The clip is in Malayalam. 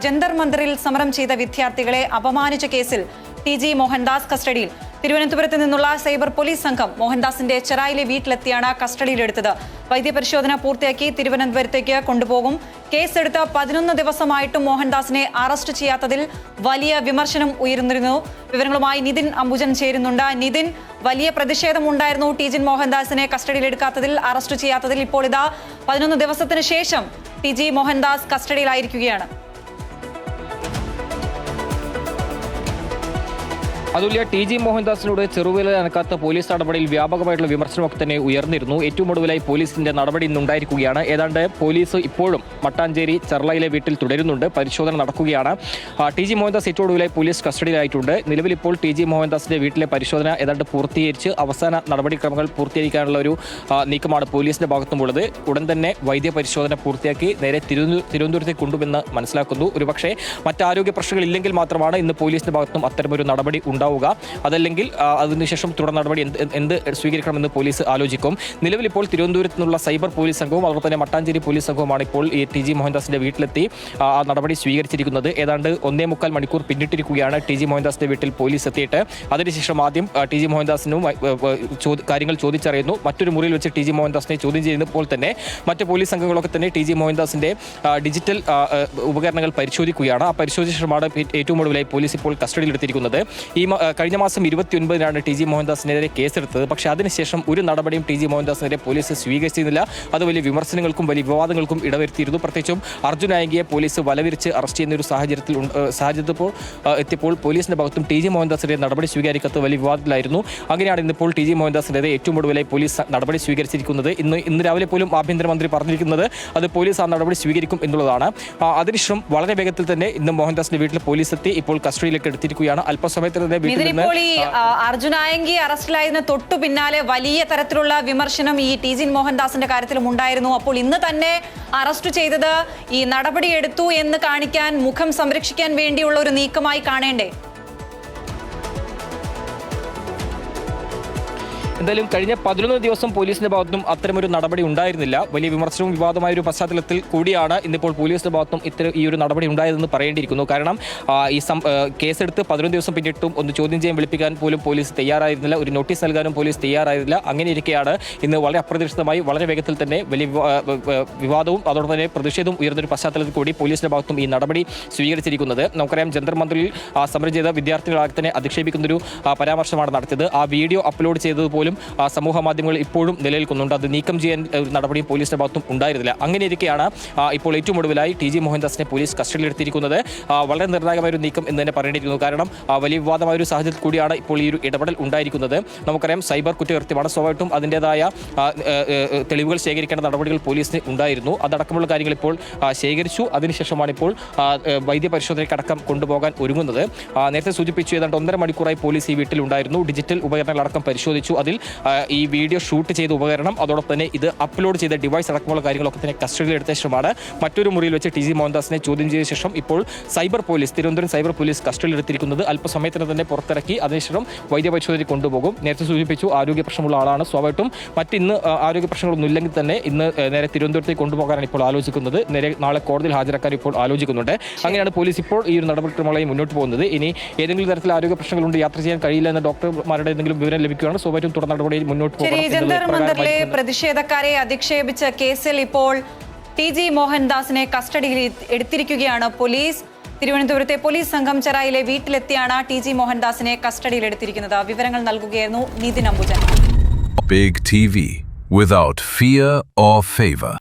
ജന്തർ മന്ദിറിൽ സമരം ചെയ്ത വിദ്യാർത്ഥികളെ അപമാനിച്ച കേസിൽ ടി.ജി. മോഹൻദാസ് കസ്റ്റഡിയിൽ. തിരുവനന്തപുരത്ത് നിന്നുള്ള സൈബർ പോലീസ് സംഘം മോഹൻദാസിന്റെ ചെറായിലെ വീട്ടിലെത്തിയാണ് കസ്റ്റഡിയിലെടുത്തത്. വൈദ്യപരിശോധന പൂർത്തിയാക്കി തിരുവനന്തപുരത്തേക്ക് കൊണ്ടുപോകും. കേസെടുത്ത് 11 ദിവസമായിട്ടും മോഹൻദാസിനെ അറസ്റ്റ് ചെയ്യാത്തതിൽ വലിയ വിമർശനം ഉയർന്നിരുന്നു. വിവരങ്ങളുമായി നിതിൻ അംബുജൻ ചേരുന്നുണ്ട്. നിതിൻ, വലിയ പ്രതിഷേധമുണ്ടായിരുന്നു ടി.ജി. മോഹൻദാസിനെ കസ്റ്റഡിയിലെടുക്കാത്തതിൽ, അറസ്റ്റ് ചെയ്യാത്തതിൽ. ഇപ്പോൾ ഇതാ 11 ദിവസത്തിന് ശേഷം ടി.ജി. മോഹൻദാസ് കസ്റ്റഡിയിലായിരിക്കുകയാണ്. അതുപോലെ ടി.ജി. മോഹൻദാസിനോട് ചെറുവിരൽ അനക്കാത്ത പോലീസ് നടപടിയിൽ വ്യാപകമായിട്ടുള്ള വിമർശനമൊക്കെ തന്നെ ഉയർന്നിരുന്നു. ഏറ്റവും ഒടുവിലായി പോലീസിന്റെ നടപടി ഇന്നുണ്ടായിരിക്കുകയാണ്. ഏതാണ്ട് പോലീസ് ഇപ്പോഴും മട്ടാഞ്ചേരി ചെർളയിലെ വീട്ടിൽ തുടരുന്നുണ്ട്. പരിശോധന നടക്കുകയാണ്. ടി.ജി. മോഹൻദാസ് ഏറ്റവും ഒടുവിലായി പോലീസ് കസ്റ്റഡിയിലായിട്ടുണ്ട്. നിലവിൽ ഇപ്പോൾ ടി.ജി. മോഹൻദാസിന്റെ വീട്ടിലെ പരിശോധന ഏതാണ്ട് പൂർത്തീകരിച്ച് അവസാന നടപടിക്രമങ്ങൾ പൂർത്തീകരിക്കാനുള്ള ഒരു നീക്കമാണ് പോലീസിന്റെ ഭാഗത്തുമുള്ളത്. ഉടൻ തന്നെ വൈദ്യ പരിശോധന പൂർത്തിയാക്കി നേരെ തിരുവനന്തപുരത്തേക്ക് കൊണ്ടുവന്ന് മനസ്സിലാക്കുന്നു. ഒരുപക്ഷെ മറ്റാരോഗ്യ പ്രശ്നങ്ങൾ ഇല്ലെങ്കിൽ മാത്രമാണ് ഇന്ന് പോലീസിന്റെ ഭാഗത്തും അത്തരമൊരു നടപടി ഉണ്ടാവുക. അതല്ലെങ്കിൽ അതിനുശേഷം തുടർ നടപടി എന്ത് സ്വീകരിക്കണമെന്ന് പോലീസ് ആലോചിക്കും. നിലവിൽ ഇപ്പോൾ തിരുവനന്തപുരത്ത് നിന്നുള്ള സൈബർ പോലീസ് സംഘവും അതുപോലെ തന്നെ മട്ടാഞ്ചേരി പോലീസ് സംഘവുമാണ് ഇപ്പോൾ ഈ ടി.ജി. മോഹൻദാസിന്റെ വീട്ടിലെത്തി ആ നടപടി സ്വീകരിച്ചിരിക്കുന്നത്. ഏതാണ്ട് 1.25 മണിക്കൂർ പിന്നിട്ടിരിക്കുകയാണ് ടി.ജി. മോഹൻദാസിന്റെ വീട്ടിൽ പോലീസ് എത്തിയിട്ട്. അതിനുശേഷം ആദ്യം ടി.ജി. മോഹൻദാസിനും കാര്യങ്ങൾ ചോദിച്ചറിയുന്നു. മറ്റൊരു മുറിയിൽ വെച്ച് ടി.ജി. മോഹൻദാസിനെ ചോദ്യം ചെയ്യുന്നപ്പോൾ തന്നെ മറ്റ് പോലീസ് സംഘങ്ങളൊക്കെ തന്നെ ടി.ജി. മോഹൻദാസിന്റെ ഡിജിറ്റൽ ഉപകരണങ്ങൾ പരിശോധിക്കുകയാണ്. ആ പരിശോധിച്ച ശേഷമാണ് ഏറ്റവും ഒടുവിലായി പോലീസ് ഇപ്പോൾ കസ്റ്റഡിയിലെടുത്തിരിക്കുന്നത്. കഴിഞ്ഞ മാസം 29-നാണ് ടി.ജി. മോഹൻദാസിനെതിരെ കേസെടുത്തത്. പക്ഷേ അതിനുശേഷം ഒരു നടപടിയും ടി.ജി. മോഹൻദാസിനെതിരെ പോലീസ് സ്വീകരിച്ചിരുന്നില്ല. അത് വലിയ വിമർശനങ്ങൾക്കും വലിയ വിവാദങ്ങൾക്കും ഇടവരുത്തിയിരുന്നു. പ്രത്യേകിച്ചും അർജുൻ നായകിയെ പോലീസ് വലവിരിച്ച് അറസ്റ്റ് ചെയ്യുന്ന ഒരു സാഹചര്യത്തിൽ എത്തിയപ്പോൾ പോലീസിന്റെ ഭാഗത്തും ടി.ജി. മോഹൻദാസിനെതിരെ നടപടി സ്വീകരിക്കാത്തത് വലിയ വിവാദത്തിലായിരുന്നു. അങ്ങനെയാണ് ഇന്നിപ്പോൾ ടി.ജി. മോഹൻദാസിനെതിരെ ഏറ്റവും ഒടുവിലായി പോലീസ് നടപടി സ്വീകരിച്ചിരിക്കുന്നത്. ഇന്ന് രാവിലെ പോലും ആഭ്യന്തരമന്ത്രി പറഞ്ഞിരിക്കുന്നത് അത് പോലീസ് ആ നടപടി സ്വീകരിക്കും എന്നുള്ളതാണ്. അതിനുശേഷം വളരെ വേഗത്തിൽ തന്നെ ഇന്ന് മോഹൻദാസിന്റെ വീട്ടിൽ പോലീസ് എത്തി ഇപ്പോൾ കസ്റ്റഡിയിലേക്ക് എടുത്തിരിക്കുകയാണ്. അല്പസമയത്തിൽ ഇപ്പോൾ ഈ അർജുൻ നായകി അറസ്റ്റിലായതിന് തൊട്ടു പിന്നാലെ വലിയ തരത്തിലുള്ള വിമർശനം ഈ ടി.ജി. മോഹൻദാസിന്റെ കാര്യത്തിലും ഉണ്ടായിരുന്നു. അപ്പോൾ ഇന്ന് തന്നെ അറസ്റ്റ് ചെയ്തത് ഈ നടപടിയെടുത്തു എന്ന് കാണിക്കാൻ, മുഖം സംരക്ഷിക്കാൻ വേണ്ടിയുള്ള ഒരു നീക്കമായി കാണേണ്ടേ? എന്തായാലും കഴിഞ്ഞ 11 ദിവസം പോലീസിന്റെ ഭാഗത്തും അത്തരമൊരു നടപടി ഉണ്ടായിരുന്നില്ല. വലിയ വിമർശനവും വിവാദമായ ഒരു പശ്ചാത്തലത്തിൽ കൂടിയാണ് ഇന്നിപ്പോൾ പോലീസിന്റെ ഭാഗത്തും ഈ ഒരു നടപടി ഉണ്ടായതെന്ന് പറയേണ്ടിയിരിക്കുന്നു. കാരണം ഈ കേസെടുത്ത് 11 ദിവസം പിന്നിട്ടും ഒന്ന് ചോദ്യം ചെയ്യാൻ വിളിപ്പിക്കാൻ പോലും പോലീസ് തയ്യാറായിരുന്നില്ല. ഒരു നോട്ടീസ് നൽകാനും പോലീസ് തയ്യാറായിരുന്നില്ല. അങ്ങനെ ഇരിക്കെയാണ് ഇന്ന് വളരെ അപ്രതീക്ഷിതമായി വളരെ വേഗത്തിൽ തന്നെ വലിയ വിവാദവും അതോടൊപ്പം തന്നെ പ്രതിഷേധവും ഉയർന്നൊരു പശ്ചാത്തലത്തിൽ കൂടി പോലീസിന്റെ ഭാഗത്തും ഈ നടപടി സ്വീകരിച്ചിരിക്കുന്നത്. നമുക്കറിയാം, ജന്തർ മന്ദിറിൽ സമരം ചെയ്ത വിദ്യാർത്ഥികളാകെ തന്നെ അധിക്ഷേപിക്കുന്നൊരു പരാമർശമാണ് നടത്തിയത്. ആ വീഡിയോ അപ്ലോഡ് ചെയ്തതുപോലും സമൂഹ മാധ്യമങ്ങൾ ഇപ്പോഴും നിലനിൽക്കുന്നുണ്ട്. അത് നീക്കം ചെയ്യാൻ നടപടിയും പോലീസിന്റെ ഭാഗത്തും ഉണ്ടായിരുന്നില്ല. അങ്ങനെ ഇരിക്കെയാണ് ഇപ്പോൾ ഏറ്റവും ഒടുവിലായി ടി.ജി. മോഹൻദാസിനെ പോലീസ് കസ്റ്റഡിയിലെടുത്തിരിക്കുന്നത്. വളരെ നിർണായകമായ ഒരു നീക്കം എന്ന് തന്നെ പറയേണ്ടിയിരിക്കുന്നു. കാരണം വലിയ വിവാദമായ ഒരു സാഹചര്യത്തിൽ കൂടിയാണ് ഇപ്പോൾ ഈ ഒരു ഇടപെടൽ ഉണ്ടായിരിക്കുന്നത്. നമുക്കറിയാം, സൈബർ കുറ്റകൃത്യമാണ്. സ്വാഭാവികമായിട്ടും അതിൻ്റെതായ തെളിവുകൾ ശേഖരിക്കേണ്ട നടപടികൾ പോലീസിന് ഉണ്ടായിരുന്നു. അതടക്കമുള്ള കാര്യങ്ങൾ ഇപ്പോൾ ശേഖരിച്ചു. അതിനുശേഷമാണ് ഇപ്പോൾ വൈദ്യ പരിശോധനയ്ക്കടക്കം കൊണ്ടുപോകാൻ ഒരുങ്ങുന്നത്. നേരത്തെ സൂചിപ്പിച്ചു, ഏതാണ്ട് 1.5 മണിക്കൂറായി പോലീസ് ഈ വീട്ടിലുണ്ടായിരുന്നു. ഡിജിറ്റൽ ഉപകരണങ്ങളടക്കം പരിശോധിച്ചു. അതിൽ ഈ വീഡിയോ ഷൂട്ട് ചെയ്ത ഉപകരണം, അതോടൊപ്പം തന്നെ ഇത് അപ്ലോഡ് ചെയ്ത ഡിവൈസ് അടക്കമുള്ള കാര്യങ്ങളൊക്കെ തന്നെ കസ്റ്റഡിയിലെടുത്ത ശേഷമാണ് മറ്റൊരു മുറിയിൽ വെച്ച് ടി.ജി. മോഹൻദാസിനെ ചോദ്യം ചെയ്ത ശേഷം ഇപ്പോൾ തിരുവനന്തപുരം സൈബർ പോലീസ് കസ്റ്റഡിയിലെടുത്തിരിക്കുന്നത്. അല്പസമയത്തിന് തന്നെ പുറത്തിറക്കി അതിനുശേഷം വൈദ്യപരിശോധന കൊണ്ടുപോകും. നേരത്തെ സൂചിപ്പിച്ചു, ആരോഗ്യ പ്രശ്നമുള്ള ആളാണ്. സ്വാഭാവികമായിട്ടും മറ്റിന്ന് ആരോഗ്യ പ്രശ്നങ്ങളൊന്നും ഇല്ലെങ്കിൽ തന്നെ ഇന്ന് നേരെ തിരുവനന്തപുരത്തേക്ക് കൊണ്ടുപോകാനാണ് ഇപ്പോൾ ആലോചിക്കുന്നത്. നാളെ കോടതിയിൽ ഹാജരാക്കാൻ ഇപ്പോൾ ആലോചിക്കുന്നുണ്ട്. അങ്ങനെയാണ് പോലീസ് ഇപ്പോൾ ഈ ഒരു നടപടിക്രമങ്ങളായി മുന്നോട്ട് പോകുന്നത്. ഇനി ഏതെങ്കിലും തരത്തിൽ ആരോഗ്യ പ്രശ്നങ്ങളുണ്ട്, യാത്ര ചെയ്യാൻ കഴിയില്ല എന്ന ഡോക്ടർമാരുടെ എന്തെങ്കിലും വിവരം ലഭിക്കുകയാണ് സ്വാഭാവികം തുടർ നടപടിയിൽ മുന്നോട്ട് പോകും. ജന്തർ മന്ദിറിലെ പ്രതിഷേധക്കാരെ അധിക്ഷേപിച്ച കേസിൽ ഇപ്പോൾ ടി.ജി. മോഹൻദാസിനെ കസ്റ്റഡിയിൽ എടുത്തിരിക്കുകയാണ് പോലീസ്. തിരുവനന്തപുരത്തെ പോലീസ് സംഘം ചെറായിലെ വീട്ടിലെത്തിയാണ് ടി.ജി. മോഹൻദാസിനെ കസ്റ്റഡിയിലെടുത്തിരിക്കുന്നത്. വിവരങ്ങൾ നൽകുകയായിരുന്നു Nitin Ambujan. Big TV without fear or favor.